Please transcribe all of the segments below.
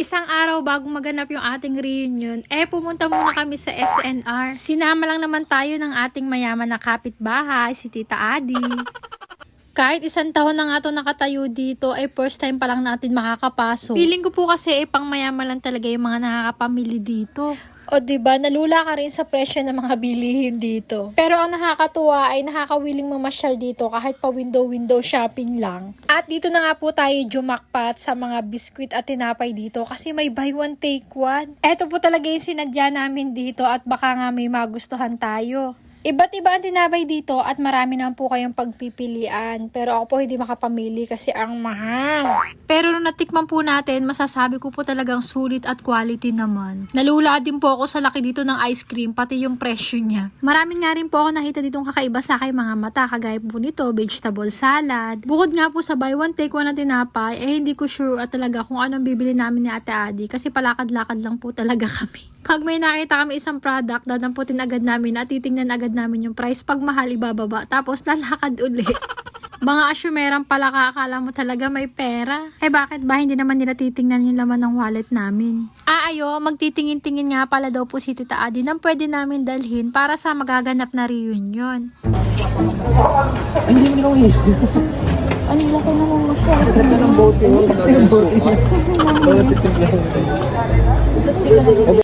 Isang araw bago maganap yung ating reunion, pumunta muna kami sa SNR. Sinama lang naman tayo ng ating mayaman na kapitbahay, si Tita Adi. Kahit isang taon na nga ito nakatayo dito, first time pa lang natin makakapasok. Feeling ko po kasi pang mayaman lang talaga yung mga nakakapamili dito. O diba, nalula ka rin sa presyo ng mga bilihin dito. Pero ang nakakatuwa ay nakakawiling mamasyal dito kahit pa window-window shopping lang. At dito na nga po tayo jumakpat sa mga biskwit at tinapay dito kasi may buy one take one. Eto po talaga yung sinadya namin dito at baka nga may magustuhan tayo. Iba't iba ang tinapay dito at marami naman po kayong pagpipilian. Pero ako po hindi makapamili kasi ang mahal. Pero nung natikman po natin, masasabi ko po talagang sulit at quality naman. Nalula din po ako sa laki dito ng ice cream, pati yung presyo niya. Marami nga rin po ako nakita ditong kakaiba sa aking mga mata, kagaya po nito, vegetable salad. Bukod nga po sa buy one take one na tinapay, hindi ko sure at talaga kung anong bibili namin ni Ate Adi kasi palakad-lakad lang po talaga kami. Pag may nakita kami isang product, dadamputin agad namin at titingnan agad namin yung price. Pag mahal, ibababa. Tapos lalakad uli. Mga asyumerang pala akala mo talaga may pera. Bakit ba hindi naman nila titingnan yung laman ng wallet namin? Magtitingin-tingin nga pala daw po si Tita Adi nang pwede namin dalhin para sa magaganap na reunion. Ay, hindi mo nila uwi. Ano laki naman masyado. Ganda ng bote.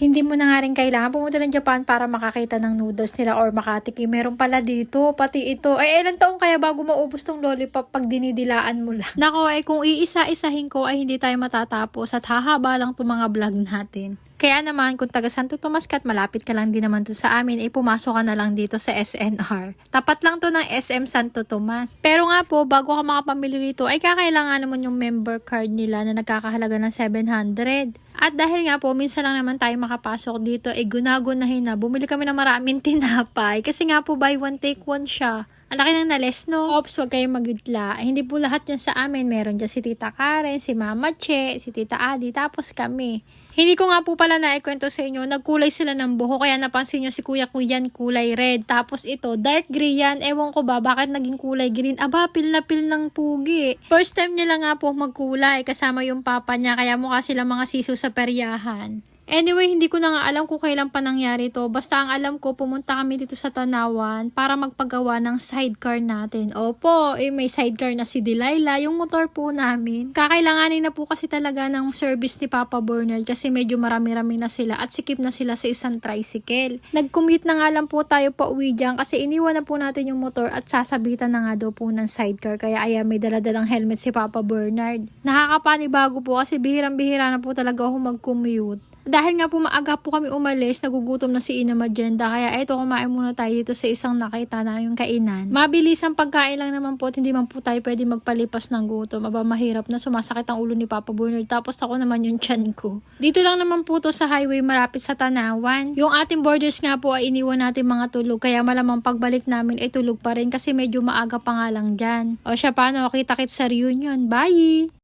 Hindi mo na nga rin kailangan pumunta ng Japan para makakita ng noodles nila or makatikim. Meron pala dito, pati ito. Ilang taong kaya bago maubos tong lollipop pag dinidilaan mo lang? Nako, kung iisa-isahin ko ay hindi tayo matatapos at hahaba lang itong mga vlog natin. Kaya naman, kung taga Santo Tomas ka at malapit ka lang din naman to sa amin, pumasok ka na lang dito sa SNR. Tapat lang to ng SM Santo Tomas. Pero nga po, bago ka makapamili rito, kakailangan naman yung member card nila na nagkakahalaga ng 700. At dahil nga po, minsan lang naman tayo makapasok dito, gunagunahin na. Bumili kami ng maraming tinapay. Kasi nga po, buy one take one siya. Ang laki ng nales, no? Ops, wag kayong magudla. Hindi po lahat yan sa amin. Meron dyan si Tita Karen, si Mama Che, si Tita Adi, tapos kami. Hindi ko nga po pala naikwento sa inyo, nagkulay sila ng buhok, kaya napansin nyo si Kuya Kuyan kulay red. Tapos ito, dark green yan. Ewan ko ba, bakit naging kulay green? Pil na pil ng pugi. First time niya lang nga po magkulay, kasama yung papa niya, kaya mukha sila mga siso sa peryahan. Anyway, hindi ko na nga alam kung kailan pa nangyari to. Basta ang alam ko, pumunta kami dito sa Tanawan para magpagawa ng sidecar natin. Opo, may sidecar na si Delilah, yung motor po namin. Kakailanganin na po kasi talaga ng service ni Papa Bernard kasi medyo marami-rami na sila at sikip na sila sa isang tricycle. Nag-commute na nga lang po tayo pa uwi dyan kasi iniwan na po natin yung motor at sasabitan na nga daw po ng sidecar. Kaya may daladalang helmet si Papa Bernard. Nakakapanibago po kasi bihirang-bihira na po talaga ako mag-commute. Dahil nga po maaga po kami umalis, nagugutom na si Ina Magenda. Kaya kumain muna tayo dito sa isang nakita na yung kainan. Mabilis ang pagkain lang naman po at hindi man po tayo pwede magpalipas ng gutom. Mahirap na sumasakit ang ulo ni Papa Bernard. Tapos ako naman yung tiyan ko. Dito lang naman po to sa highway malapit sa Tanawan. Yung ating borders nga po ay iniwan natin mga tulog. Kaya malamang pagbalik namin ay tulog pa rin kasi medyo maaga pa nga lang dyan. O siya, paano? Kita-kits sa reunion. Bye!